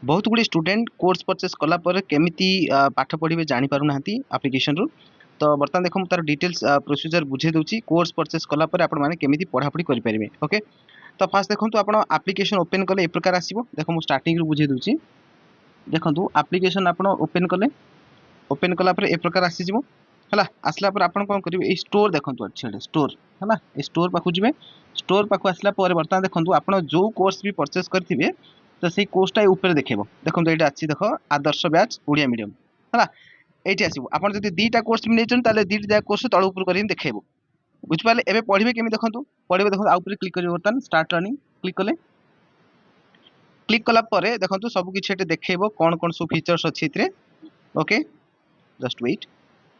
बहुत गुड़े student course purchase कला पर केमिति पाठ पढ़े जानी पारु नाहंती एप्लिकेशन रु। तो बर्तमान देखो तार डिटेल्स प्रोसीजर बुझे दूची कोर्स परचेस कला पर आपण माने केमिति पढ़ापढ़ी करि परिबे। ओके, तो फास्ट देखंतु आपण एप्लिकेशन ओपन कले ए प्रकार आसीबो। देखो मु स्टार्टिंग रु बुझे दूची। देखंतु एप्लिकेशन आपण ओपन कले, ओपन कला पर ए प्रकार आसी जिवो हला। आसला पर आपण कोन करिवे, ए स्टोर देखंतु अछि स्टोर हला। ए स्टोर पाखु जिवे, स्टोर पाखु आसला पर बर्तमान देखंतु आपण जो कोर्स भी परचेस करथिबे तो सेई कोर्सटा ऊपर देखेबो। देखंतु एटा अछि देखो आदर्श बैच ओडिया मीडियम हला। एठी आसीबो आपण जदि दीटा कोर्स भी नेचन ताले दीटा कोर्स तळ ऊपर करिन देखेबो। बुझ पाले। एबे पढिबे केमि देखंतु, पढिबे देखंतु आ ऊपर क्लिक करिवे। बर्तमान स्टार्ट रनिंग क्लिक कले, क्लिक कला परे देखंतु सब किछि एटे देखेबो कोन कोन सब फीचर्स अछि इतरे। Okay, just wait.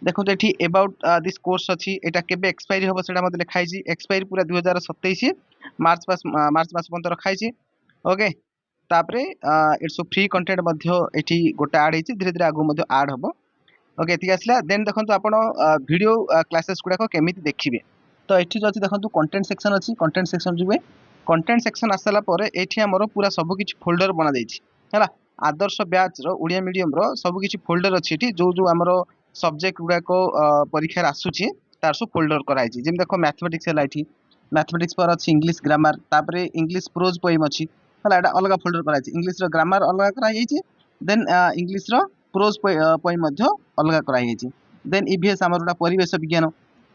देखो तो ये अबाउट दिस कोर्स अच्छी एटा केबे एक्सपायरी होबो सेटा मते लिखाई छी। एक्सपायरी पूरा 2027 मार्च मास पर्यंत रखाई छी। ओके, तापरे इट्स फ्री कंटेंट मध्य एठी गोटे ऐड हेची, धीरे धीरे आगु मध्य ऐड होबो। ओके, एति आसला देन देखंतु आपण वीडियो क्लासेस गुडा को केमिति देखिबे। तो एठी जो अछि देखंतु कंटेंट सेक्शन अछि, कंटेंट सेक्शन जुबे। कंटेंट सेक्शन आसला परे एठी हमरो पूरा सब किछि फोल्डर बना देछि हला। आदर्श बैच रो ओडिया मीडियम रो सब किछि फोल्डर अछि एठी। जो जो हमरो सब्जेक्ट गुडा को परीक्षा आसुची तार सब फोल्डर कराई छी। जेम देखो मैथमेटिक्स है लाइठी, मैथमेटिक्स पर अछि इंग्लिश ग्रामर, तापरे इंग्लिश प्रोज पोएम अछि हला। एटा अलग फोल्डर कराई छी। इंग्लिश रो ग्रामर अलग कराई छी, देन इंग्लिश रो प्रोज पोएम मध्य अलग कराई छी। देन ईवीएस हमरटा परिवेश विज्ञान,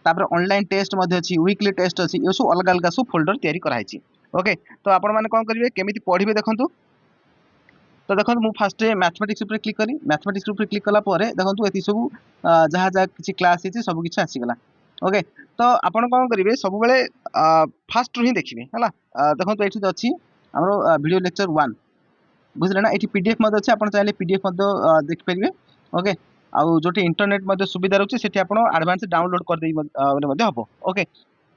तापर ऑनलाइन टेस्ट मध्य अछि, वीकली टेस्ट अछि। यो सब अलग अलग सब फोल्डर तयारी कराई छी। ओके, तो आपण माने कोन करिवे केमिति पढिबे देखंतु। तो देखो मु फास्ट मैथमेटिक्स ऊपर क्लिक करी। मैथमेटिक्स ऊपर क्लिक कला परे देखंतु एति सब जहाँ जहाँ किसी क्लास है सब किसी आसीगला। ओके, तो आपण कौन करेंगे सब बेले फास्ट रू ही देखिए है। देखो ये अच्छी आम वीडियो लेक्चर 1 बुझले ना। ये पीडीएफ मध्य अच्छे, आप चाहिए पीडीएफ देखिपारे। ओके, आउ जो इंटरनेट सुविधा रोचे से एडवांस डाउनलोड कर हम। ओके,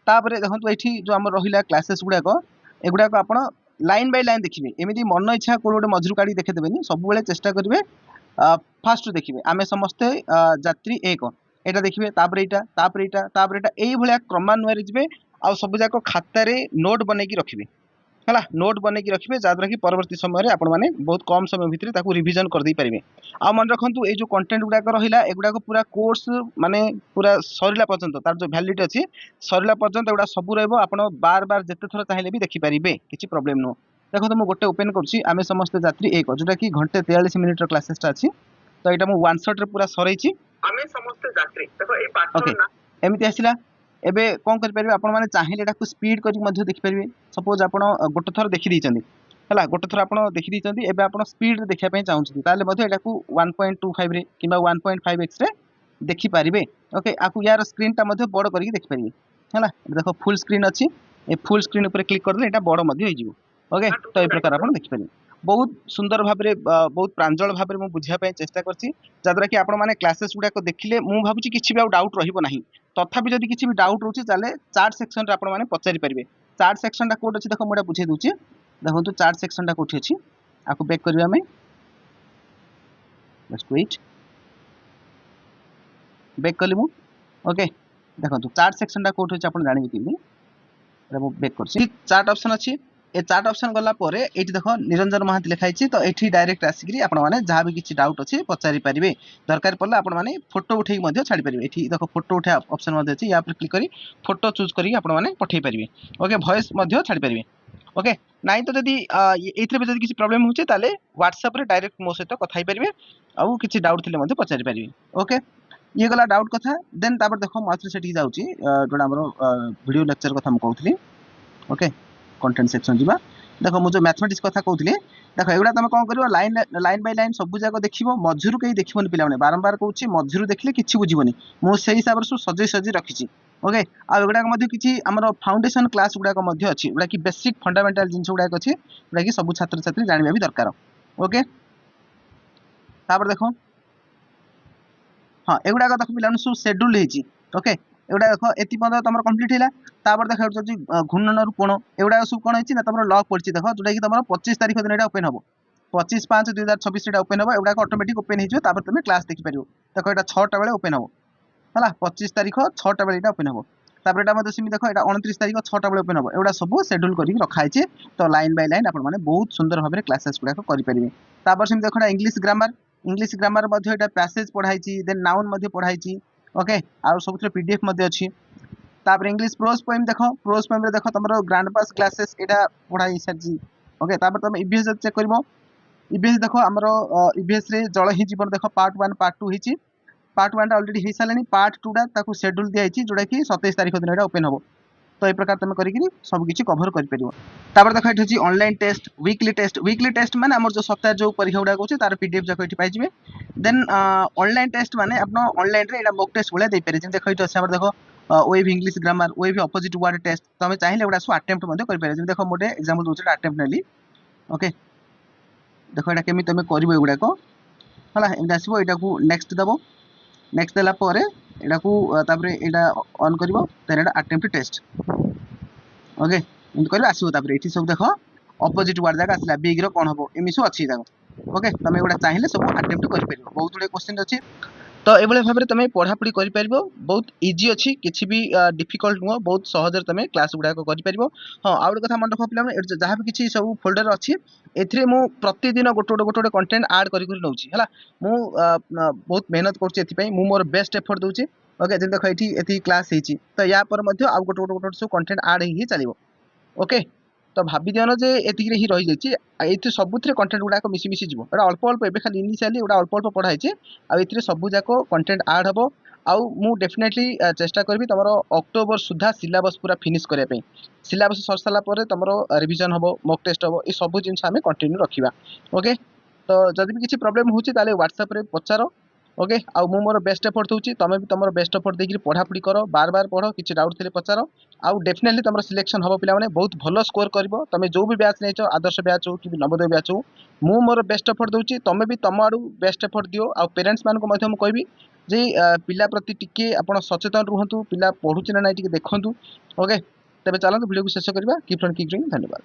तापर देखो ये जो आम रहा क्लासेस गुड़ाक एगुड़ाक आप लाइन बाय लाइन देखिए। एमती मन इच्छा कौन गोटे मझुर काढ़ी देखीदेवे, सब चेष्टा करेंगे फास्ट देखिए। आमे समस्ते जात्री एक एटा देखिए, तापर एटा, तापर एटा, तापर एटा, एई भलिया क्रमान्वये जिवे। आ सब जाक खातार नोट बनैकी रखिए है। नोट बनैकी रखिए जहाँद्वारा कि परवर्ती समय आपण मैंने बहुत कम समय भितर रिविजन करदे पारे। आ मन रखु ये जो कंटेंट गुड़ाक रहा एगुड़ाक पूरा कोर्स माने पूरा सरला पर्यंत तार जो वैलिडिटी अच्छी सरला पर्यंत एगुड़ा सब रहा। बार बार जिते थर चाहिए भी देखिपारे, किसी प्रोब्लेम नुह। देखो तो मुझे गोटे ओपन करुँची आमे समस्त जात्री एक, जोटा कि घंटे 43 मिनिट क्लासेसटा अच्छी। तो यहाँ मुझे वन शॉट रे पूरा सरई आमे समस्त जात्री। देखो ए पाठ ओके एमती आसला। एबे कौन करेंगे आपण मैंने चाहिए एटा स्पीड कर देखिपारे। सपोज आप गोटे थर देखी देइचंदी है, गोटे थर आप देखी देइचंदी, एबे आप स्पीड देखा चाहूँगी ताले मध्य एटा 1.25 रे किंबा 1.5x रे देखिपारे। ओके, आपको यार स्क्रीनटा मध्य बड़ करके देखिपारे है। देखो फुल स्क्रीन अच्छी, ए फुल स्क्रीन ऊपर क्लिक करदे एटा बड़ मध्य हो। ओके, तो ये प्रकार आप देखिपारे। बहुत सुंदर भाव में बहुत प्रांजल भाव में बुझाई चेष्टा करछि, जहाँद्वारा कि आपण मैंने क्लासेस गुड़ाक देखिले मु भावुची किछि भी डाउट रहिबो नाही। तथापि जदि किछि भी डाउट रोचे ताले चार्ट सेक्शन रे आपण माने पचारि परिबे। चार्ट सेक्शन टा कोड अछि देखो मोटा बुझे दूची। देखंतु चार्ट सेक्शन टा कोठी अछि, आकु बैक करिया हमें। जस्ट वेट, बैक कली मु। ओके, देखंतु चार्ट सेक्शन टा कोठी अछि आपण जानिबे किबे। रे मु बैक करछि, चार्ट ऑप्शन अछि। ए चार्ट ऑप्शन गला परे एठी देखो निरंजन महांती लिखाई छी। तो एठी डायरेक्ट आसिकरी आपण माने जहाँ भी किछि डाउट अछि पचारि परिबे। दरकार पड़ले आपण माने फोटो उठेई मध्य छाडी परिबे। एठी देखो फोटो उठा ऑप्शन मध्य अछि, या पर क्लिक करी फोटो चूज करी आपण माने पठेई परिबे। ओके, वॉइस मध्य छाडी परिबे। ओके, नाइ तो जदि एथिरे जदि किछि प्रॉब्लम होचे ताले व्हाट्सएप रे डायरेक्ट मो सहित कथा परिबे। आउ किछि डाउट थिले मध्य पचारि परिबे। ओके, ये गला डाउट कथा। देन तापर देखो मात्र सेठी जाउची जोडा हमरो वीडियो लेक्चर कथा हम कहउथली। ओके, कंटेंट सेक्शन जीवा। देखो मुझे मैथमेटिक्स कथा कहउथली। देखो एगुडा तुम कौन कर लाइन लाइन बाय लाइन सब जाक देखो, मझुरु कहीं देखिबनी पिला। बारंबार कहूँ मझुरु देखले किछि बुझिबनी। मु सेही हिसाब से सजै सजी रखिछि। ओके, आ एगुडा मध्य किछि हमर फाउंडेशन क्लास गुडा मध्य अछि, गुडा कि बेसिक फंडामेंटल जिंस गुडा अछि, गुडा कि सब छात्र छात्री जानिबा भी दरकार। ओके, तापर देखो हाँ एगुडा देखो पिला सब शेड्यूल हेछि। ओके, एगुडा देखो एति पर्यंत तमर कंप्लीट हैला। तापर देखा जाउछि घूर्णन रूपण, एगुडा सब कोन हेछि ना तमर लॉग पड़छि। देखो जोटा कि तमर 25 तारिख दिन एटा ओपन हबो। 25/5/2026 एटा ओपन हबो। एगुडा ऑटोमेटिक ओपन हेजियो, तापर तुमे क्लास देखि परियो। देखो एटा 6टा बेले ओपन हबो हला। 25 तारिख 6टा बेले एटा ओपन हबो। तापर एटा मते सिमी देखो एटा 29 तारिख 6टा बेले ओपन हो एटा सब शेड्यूल करी रखा है तो लाइन बाय लाइन आपण माने बहुत सुंदर भाबरे क्लासेस गुडा करि परिबे तापर सिमी देखो इंग्लिश ग्रामर मध्ये एटा पैसेज पढाई छि देन नाउन मध्ये पढाई छि ओके आ सबथरे पीडीएफ मध्ये अछि तापर इंग्लिश प्रोज पोएम रे देखो तमरो ग्रांड पास क्लासेस एटा पढाई सरजी ओके तापर तुम ईबीएस चेक करबो ईबीएस देखो हमरो ईबीएस रे जल ही जीवन देखो पार्ट 1 पार्ट 2 हिची पार्ट 1 टा ऑलरेडी हे सालानी पार्ट 2 टा ताकू शेड्यूल दिया हिची जोडा कि 27 तारिख दिन एटा ओपन हबो तो ए प्रकार तुम करिकरी सब किछि कवर कर परिबो तापर देखो एठी ऑनलाइन टेस्ट वीकली टेस्ट माने हमर जो सप्ताह जो परीक्षा उडा होची तार पीडीएफ जाको एठी पाइ जिवे देन ऑनलाइन टेस्ट माने आपन ऑनलाइन रे एटा मॉक टेस्ट बोले दे पारे जे देखो एठी अछि हमर देखो web English grammar web opposite word test तमे चाहिले एडा सो अटेम्प्ट मध्ये कर पारे जे देखो मोटे एग्जांपल दोचे अटेम्प्ट नेली ओके देखो एटा केमि तमे करबो एगुडा को हला एंड आसीबो एटा को नेक्स्ट दबो नेक्स्ट देला परे एटा को तापरे एटा ऑन करबो then Etah attempt test okay and करबो आसीबो तापरे एठी सब देखो अपोजिट वर्ड जाका आसला बिग रो कोन हबो एमिसो अछि जाको ओके तमे एगुडा चाहिले सब अटेम्प्ट कर परिबो बहुत गुडे क्वेश्चन अछि तो एभले भाबरे तमे पढापढी करि परिबो बहुत इजी अछि किछि भी डिफिकल्ट नुह बहुत सहजर तमे क्लास गुडा को करि परिबो हां आउड कथा मन रखो पिला माने जहा भी किछि सब फोल्डर अछि एथरे मु प्रतिदिन गोटे कंटेंट ऐड करि करि नउछि हला मु बहुत मेहनत करछि एथि पई मु मोर बेस्ट एफर्ट दोछि ओके जे देखो एथि क्लास हेछि तो या पर मध्ये आ गोटे सब कंटेंट ऐड ही चलिबो ओके तो भाबी दियनो जे एतिक रे ही रहि जायछि एथि सबुथरे कंटेंट गुडा को मिसी जिवो एटा अल्प अल्प एबे खाली इनिशियली एटा अल्प अल्प पढाई छि आ एथिरे सबु जाको कंटेंट ऐड हबो आउ मु डेफिनेटली चेष्टा करबी तमरो अक्टोबर सुधा सिलेबस पूरा फिनिश करे पे सिलेबस सर साला परे तमरो रिवीजन हबो मॉक टेस्ट हबो ए सब जिंस हमें कंटिन्यू रखिबा ओके तो जदि भी किछि प्रॉब्लम होछि ताले WhatsApp रे पचारो ओके आ मु मोर बेस्ट एफर्ट दोछि तमे भी तमरो बेस्ट एफर्ट देकि पढापढी करो बार बार पढो किछि डाउट थिले पचारो आ डेफिनेटली तमरो सिलेक्शन हबो पिला माने बहुत भलो स्कोर करबो तमे जो भी बैच नेचो आदर्श बैच हो कि नवोदय बैच हो मु मोर बेस्ट एफर्ट दोछि तमे भी तम आडू बेस्ट एफर्ट दियो आ पेरेंट्स मान को मध्ये हम कहबी जे पिला प्रति टिके आपण सचेतन रुहंतु पिला पढुछि ना नै टिके देखंतु ओके तबे चलंतु वीडियो को शेष करबा कीप ऑन कीप डूइंग धन्यवाद।